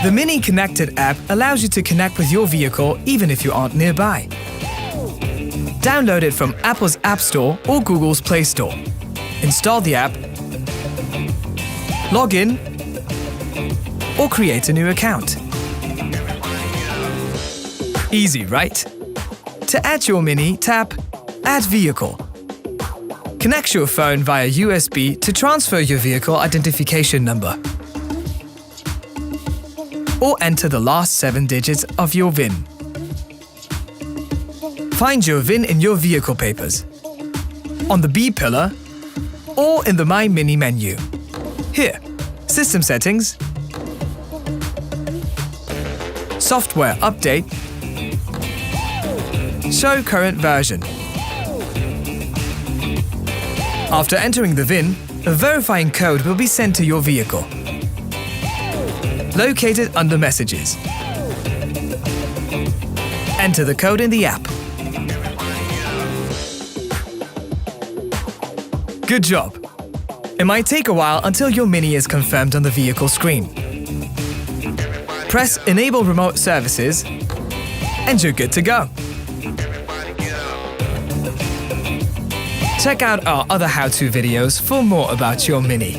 The Mini Connected app allows you to connect with your vehicle even if you aren't nearby. Download it from Apple's App Store or Google's Play Store. Install the app, log in, or create a new account. Easy, right? To add your Mini, tap Add Vehicle. Connect your phone via USB to transfer your vehicle identification number. Or enter the last 7 digits of your VIN. Find your VIN in your vehicle papers, on the B pillar, or in the My Mini menu. Here, System Settings, Software Update, Show Current Version. After entering the VIN, a verifying code will be sent to your vehicle. Located under Messages. Enter the code in the app. Good job! It might take a while until your Mini is confirmed on the vehicle screen. Press Enable Remote Services and you're good to go. Check out our other how-to videos for more about your Mini.